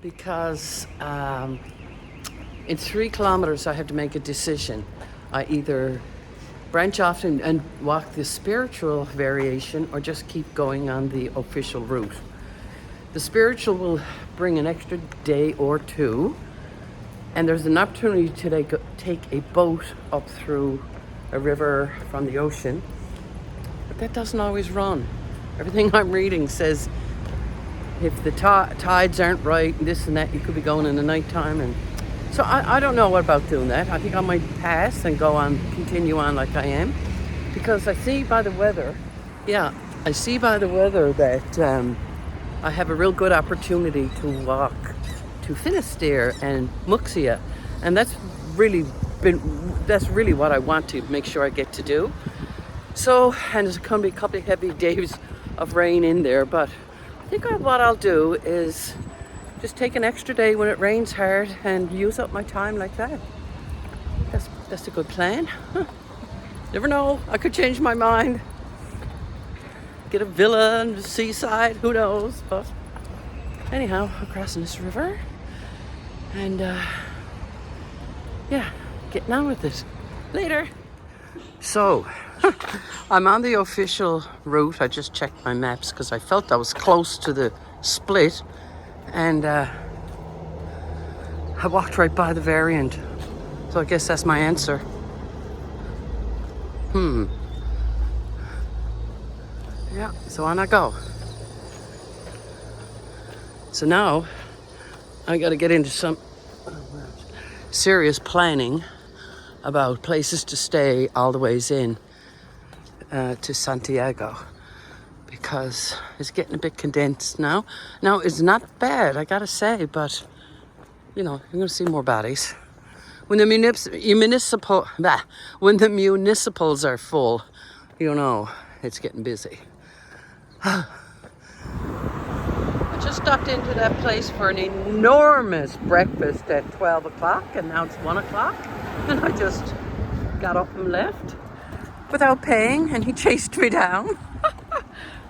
because in 3 kilometers I have to make a decision. I either branch off and walk the spiritual variation or just keep going on the official route. The spiritual will bring an extra day or two, and there's an opportunity to take a boat up through a river from the ocean, but that doesn't always run. Everything I'm reading says if the tides aren't right and this and that, you could be going in the nighttime, and so I don't know what about doing that. I think I might pass and continue on like I am, because I see by the weather, that I have a real good opportunity to walk to Finisterre and Muxia, and that's really what I want to make sure I get to do. So, and there's going to be a couple of heavy days of rain in there, but I think what I'll do is just take an extra day when it rains hard and use up my time like that. That's a good plan. Never know, I could change my mind. Get a villa on the seaside, who knows? But anyhow, I'm crossing this river and getting on with it. Later. So, I'm on the official route. I just checked my maps because I felt I was close to the split, and I walked right by the variant. So I guess that's my answer. Yeah, so on I go. So now I got to get into some serious planning about places to stay all the ways in to Santiago, because it's getting a bit condensed now. Now, it's not bad, I gotta say, but you're gonna see more bodies. When the municipals are full, it's getting busy. I just stopped into that place for an enormous breakfast at 12 o'clock, and now it's 1 o'clock, and I just got up and left without paying, and he chased me down.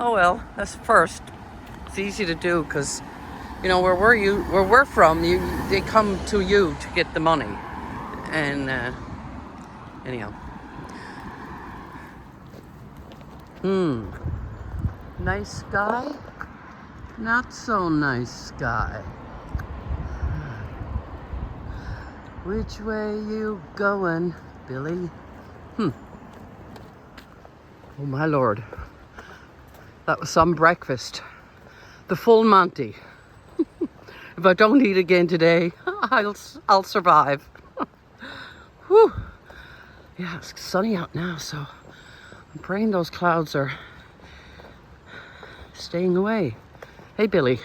Oh well, that's first. It's easy to do because, where we're from, they come to you to get the money. And anyhow. Nice guy, not so nice guy. Which way you going, Billy? Oh my Lord. That was some breakfast. The full Monty. If I don't eat again today, I'll survive. Whew. Yeah, it's sunny out now, so I'm praying those clouds are staying away. Hey, Billy.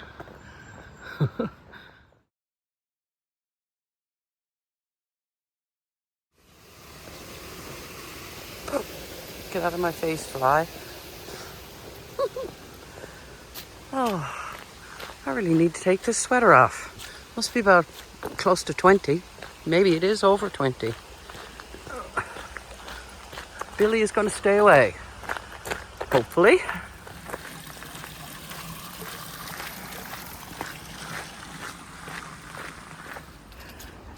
Get out of my face, fly. Oh, I really need to take this sweater off. Must be about close to 20. Maybe it is over 20. Billy is going to stay away. Hopefully.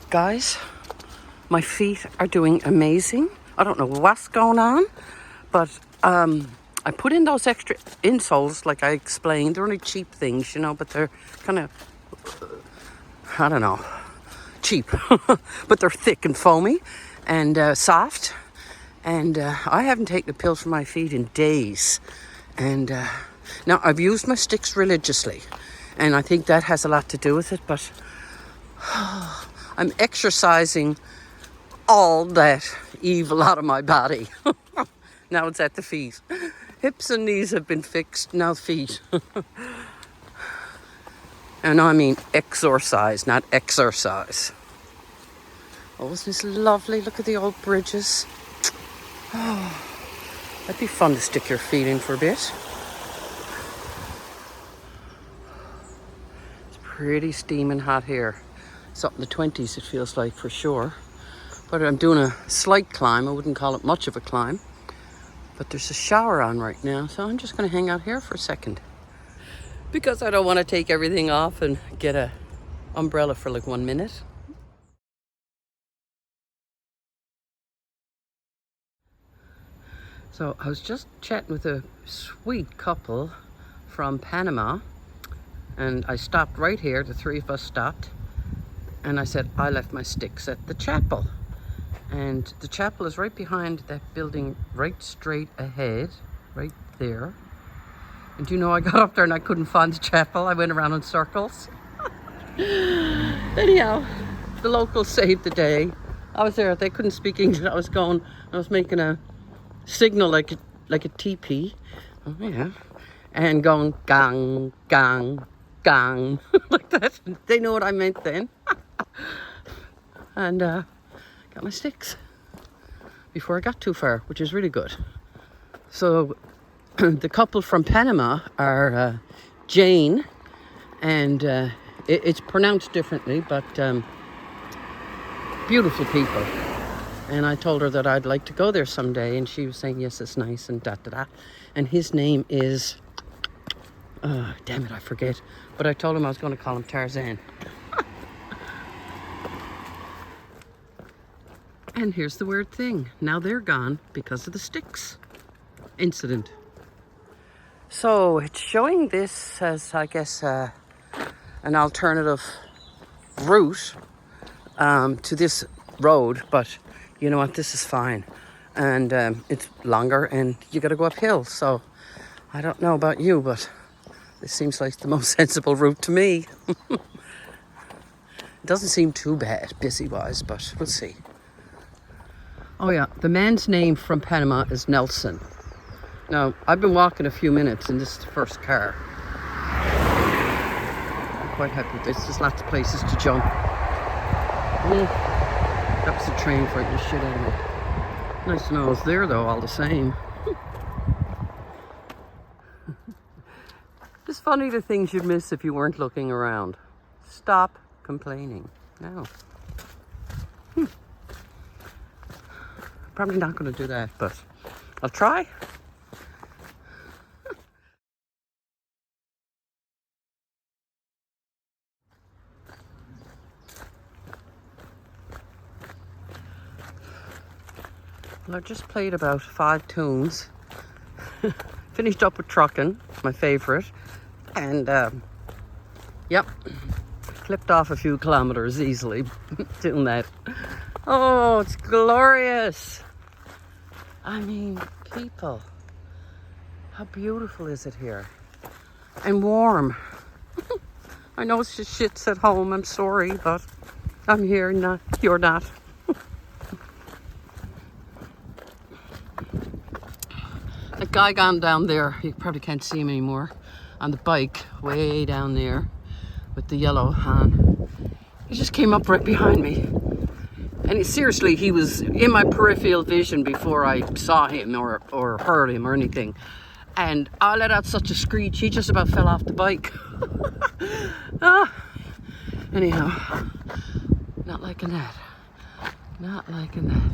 Guys, my feet are doing amazing. I don't know what's going on, but I put in those extra insoles like I explained. They're only cheap things, but they're kind of, I don't know, cheap. But they're thick and foamy and soft. And I haven't taken a pill for my feet in days. And now I've used my sticks religiously, and I think that has a lot to do with it, but I'm exercising all that evil out of my body. Now it's at the feet. Hips and knees have been fixed, now feet. And I mean exorcise, not exercise. Oh, isn't this lovely? Look at the old bridges. Oh, that'd be fun to stick your feet in for a bit. It's pretty steaming hot here. It's up in the 20s, it feels like, for sure. But I'm doing a slight climb. I wouldn't call it much of a climb. But there's a shower on right now, so I'm just going to hang out here for a second. Because I don't want to take everything off and get a umbrella for like 1 minute. So I was just chatting with a sweet couple from Panama, and I stopped right here. The three of us stopped, and I said, I left my sticks at the chapel. And the chapel is right behind that building, right straight ahead, right there. And you know, I got up there and I couldn't find the chapel. I went around in circles. Anyhow, the locals saved the day. I was there, they couldn't speak English. I was making a signal like a teepee. Oh yeah. And going gang, gang, gang. Like that. They know what I meant then. And got my sticks before I got too far, which is really good. So the couple from Panama are Jane, and it's pronounced differently, but beautiful people. And I told her that I'd like to go there someday, and she was saying, yes, it's nice, and da-da-da. And his name is, damn it, I forget. But I told him I was going to call him Tarzan. And here's the weird thing. Now they're gone because of the sticks incident. So it's showing this as, I guess, an alternative route to this road, but you know what, this is fine. And it's longer and you got to go uphill. So I don't know about you, but this seems like the most sensible route to me. It doesn't seem too bad, busy-wise, but we'll see. Oh yeah, the man's name from Panama is Nelson. Now, I've been walking a few minutes and this is the first car. I'm quite happy with this. There's lots of places to jump. That was a train frightening the shit out of me. Nice to know I was there though, all the same. It's funny the things you'd miss if you weren't looking around. Stop complaining. No. Probably not going to do that, but I'll try. Well, I've just played about 5 tunes. Finished up with trucking, my favourite. And, yep, clipped off a few kilometres easily doing that. Oh, it's glorious. I mean, people, how beautiful is it here? And warm. I know it's just shits at home, I'm sorry, but I'm here, not, you're not. That guy gone down there, you probably can't see him anymore, on the bike, way down there, with the yellow on. He just came up right behind me. And seriously, he was in my peripheral vision before I saw him or heard him or anything. And I let out such a screech, he just about fell off the bike. Anyhow, not liking that. Not liking that.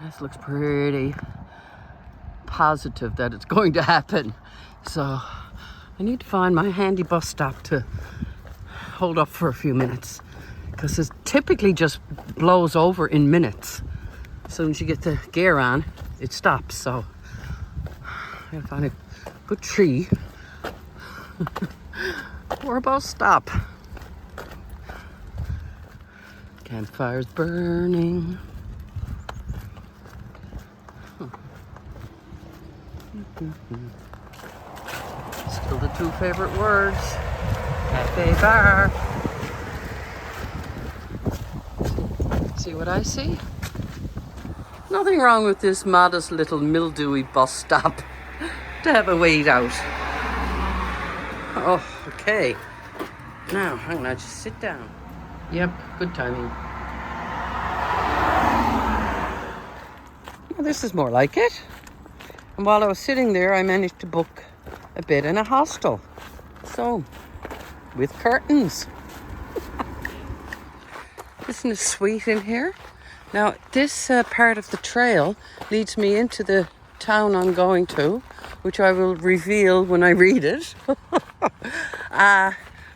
This looks pretty positive that it's going to happen. So I need to find my handy bus stop to hold up for a few minutes, because it typically just blows over in minutes. As soon as you get the gear on, it stops. So I gotta find a good tree or a bus stop. Campfires burning. Still the 2 favorite words. Cafe bar. See what I see? Nothing wrong with this modest little mildewy bus stop to have a wait out. Oh, okay. Now, I'm gonna just sit down. Yep, good timing. Well, this is more like it. And while I was sitting there, I managed to book a bed in a hostel. So, with curtains. Isn't it sweet in here? Now, this part of the trail leads me into the town I'm going to, which I will reveal when I read it.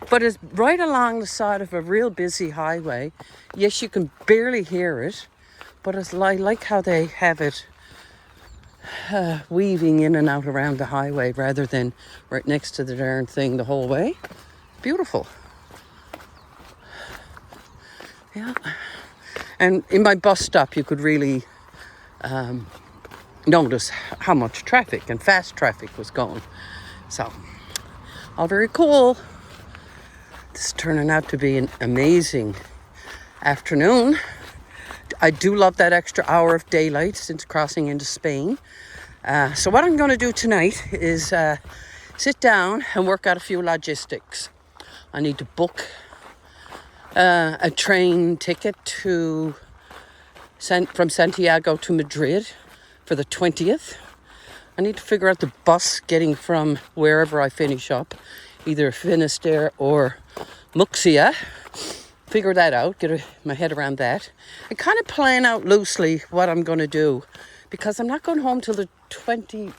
But But it's right along the side of a real busy highway. Yes, you can barely hear it, but it's like how they have it weaving in and out around the highway rather than right next to the darn thing the whole way. Beautiful. Yeah. And in my bus stop, you could really notice how much traffic and fast traffic was going. So, all very cool. This is turning out to be an amazing afternoon. I do love that extra hour of daylight since crossing into Spain. So what I'm going to do tonight is sit down and work out a few logistics. I need to book a train ticket from Santiago to Madrid for the 20th. I need to figure out the bus getting from wherever I finish up, either Finisterre or Muxia. Figure that out, get my head around that. And kind of plan out loosely what I'm going to do, because I'm not going home till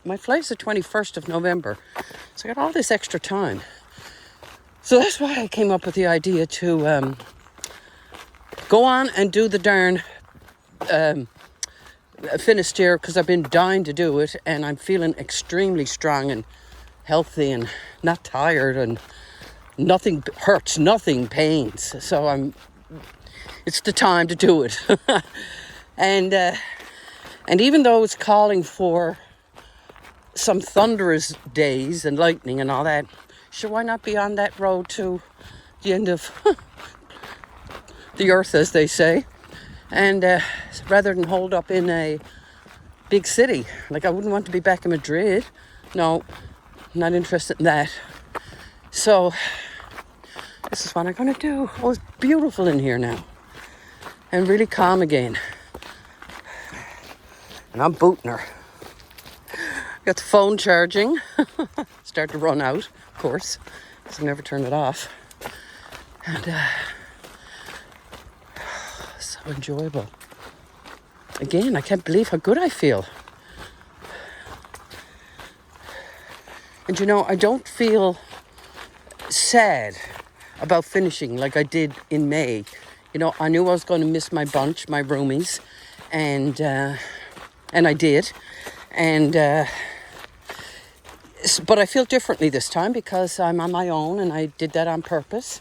my flight's the 21st of November. So I got all this extra time. So that's why I came up with the idea to go on and do the darn Finisterre, because I've been dying to do it, and I'm feeling extremely strong and healthy and not tired, and nothing hurts, nothing pains. So it's the time to do it. And even though it's calling for some thunderous days and lightning and all that, sure, why not be on that road to the end of the earth, as they say, and rather than hold up in a big city. Like, I wouldn't want to be back in Madrid. No, not interested in that. So this is what I'm going to do. Oh, it's beautiful in here now, and really calm again. And I'm booting her. Got the phone charging. Start to run out, of course, because I never turn it off. And so enjoyable. Again, I can't believe how good I feel. And you know, I don't feel sad about finishing like I did in May. You know, I knew I was going to miss my bunch, my roomies, and I did. But I feel differently this time because I'm on my own, and I did that on purpose.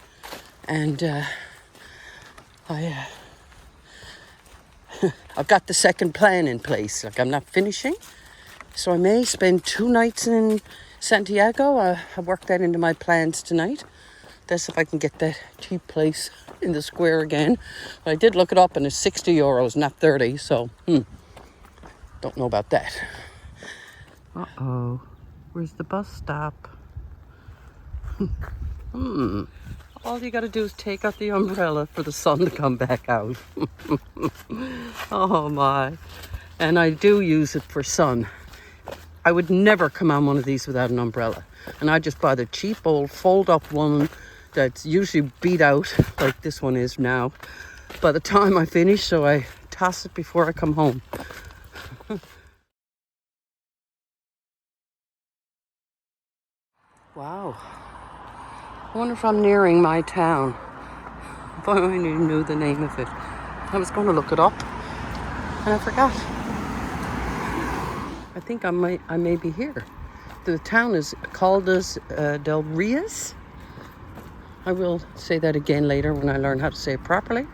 And I've got the second plan in place. Like, I'm not finishing, so I may spend 2 nights in Santiago. I worked that into my plans tonight. That's if I can get that cheap place in the square again. But I did look it up, and it's 60 euros, not 30. So, don't know about that. Uh-oh. Where's the bus stop? All you got to do is take out the umbrella for the sun to come back out. Oh my. And I do use it for sun. I would never come on one of these without an umbrella. And I just buy the cheap old fold-up one that's usually beat out, like this one is now, by the time I finish, so I toss it before I come home. Wow. I wonder if I'm nearing my town. If I only knew the name of it. I was going to look it up, and I forgot. I think I may be here. The town is Caldas del Reis. I will say that again later when I learn how to say it properly.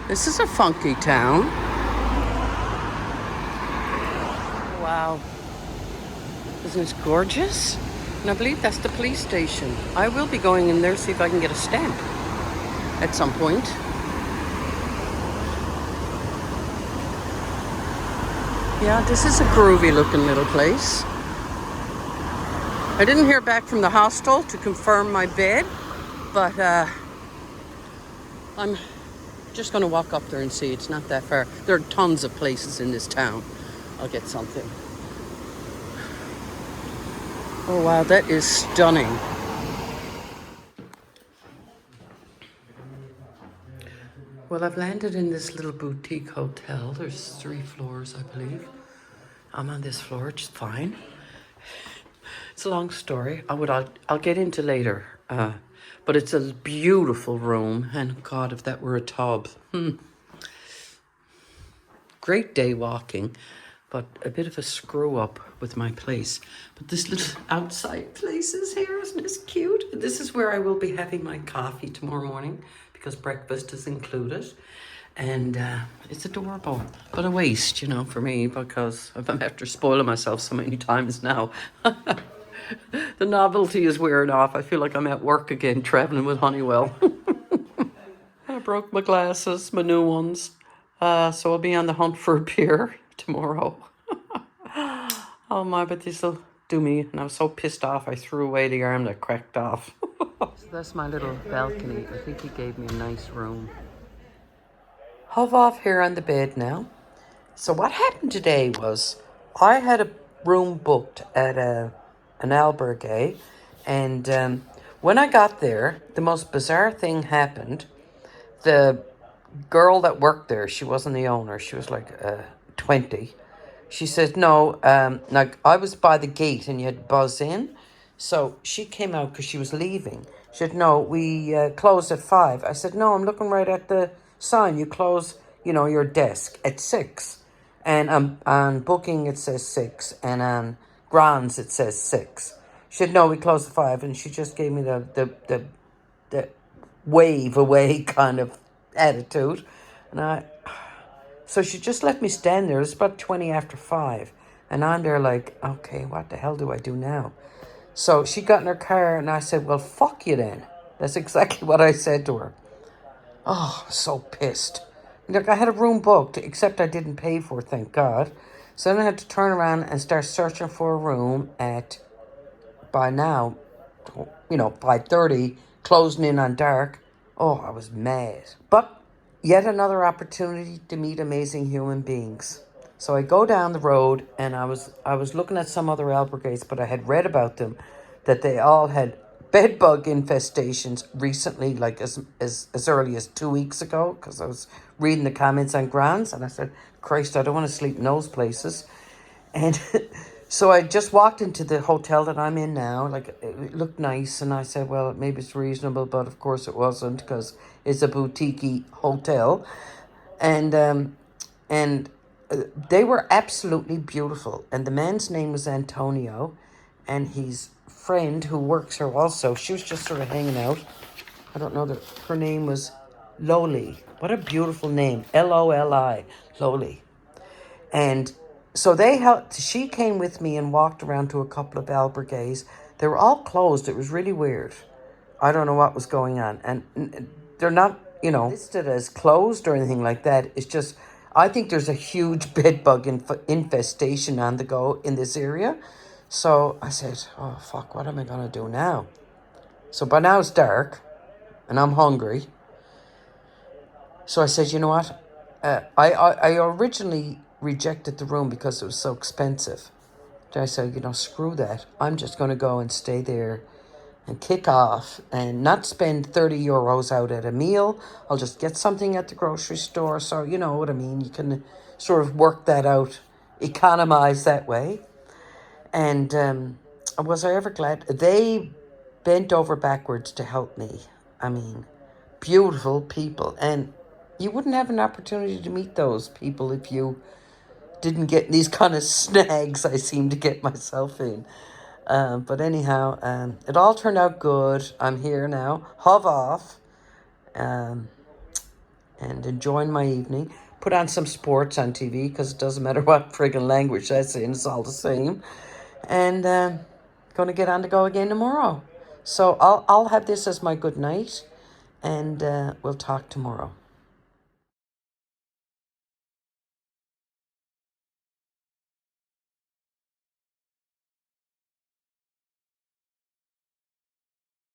This is a funky town. Wow. Isn't this gorgeous? And I believe that's the police station. I will be going in there to see if I can get a stamp at some point. Yeah, this is a groovy looking little place. I didn't hear back from the hostel to confirm my bed, but I'm just going to walk up there and see. It's not that far. There are tons of places in this town. I'll get something. Oh wow, that is stunning. Well, I've landed in this little boutique hotel. There's 3 floors, I believe. I'm on this floor, which is fine. It's a long story. I'll get into later. But it's a beautiful room, and God, if that were a tub. Great day walking, but a bit of a screw up with my place. But this little outside place is here, isn't this cute? This is where I will be having my coffee tomorrow morning because breakfast is included. And it's adorable, but a waste, for me, because I'm after spoiling myself so many times now. The novelty is wearing off. I feel like I'm at work again, traveling with Honeywell. I broke my glasses, my new ones. So I'll be on the hunt for a beer tomorrow. Oh my, but this'll do me. And I was so pissed off, I threw away the arm that cracked off. So that's my little balcony. I think he gave me a nice room. Hove off here on the bed now. So what happened today was I had a room booked at an albergue. And when I got there, the most bizarre thing happened. The girl that worked there, she wasn't the owner. She was like 20. She said, no, like I was by the gate and you had to buzz in. So she came out because she was leaving. She said, no, we closed at 5. I said, no, I'm looking right at the sign. You close, your desk at 6. And on booking, it says 6. And on Grands, it says 6. She said, no, we closed at 5. And she just gave me the wave away kind of attitude. So she just let me stand there. It's about 20 after 5. And I'm there like, okay, what the hell do I do now? So she got in her car and I said, well, fuck you then. That's exactly what I said to her. Oh, so pissed. Look, I had a room booked, except I didn't pay for it, thank God. So then I had to turn around and start searching for a room by now, 5:30, closing in on dark. Oh, I was mad. But yet another opportunity to meet amazing human beings. So I go down the road and I was looking at some other albergues, but I had read about them, that they all had bed bug infestations recently, like as early as 2 weeks ago, because I was reading the comments on Grants and I said, Christ, I don't want to sleep in those places. And so I just walked into the hotel that I'm in now. Like, it looked nice. And I said, well, maybe it's reasonable. But of course it wasn't, because it's a boutique hotel. And they were absolutely beautiful. And the man's name was Antonio. And his friend who works here also, she was just sort of hanging out. I don't know, her name was Loli. What a beautiful name. Loli. Loli. And so she came with me and walked around to a couple of albergues. They were all closed. It was really weird. I don't know what was going on. And they're not, listed as closed or anything like that. It's just, I think there's a huge bed bug infestation on the go in this area. So I said, oh, fuck, what am I going to do now? So by now it's dark and I'm hungry. So I said, you know what? I originally rejected the room because it was so expensive. Then I said, screw that. I'm just going to go and stay there and kick off and not spend 30 euros out at a meal. I'll just get something at the grocery store. So you know what I mean. You can sort of work that out, economize that way. And was I ever glad? They bent over backwards to help me. I mean, beautiful people. And you wouldn't have an opportunity to meet those people if you didn't get these kind of snags I seem to get myself in. But anyhow, it all turned out good. I'm here now. Hove off. And enjoying my evening. Put on some sports on TV because it doesn't matter what friggin' language that's in. It's all the same. And going to get on to go again tomorrow. So I'll have this as my good night. And we'll talk tomorrow.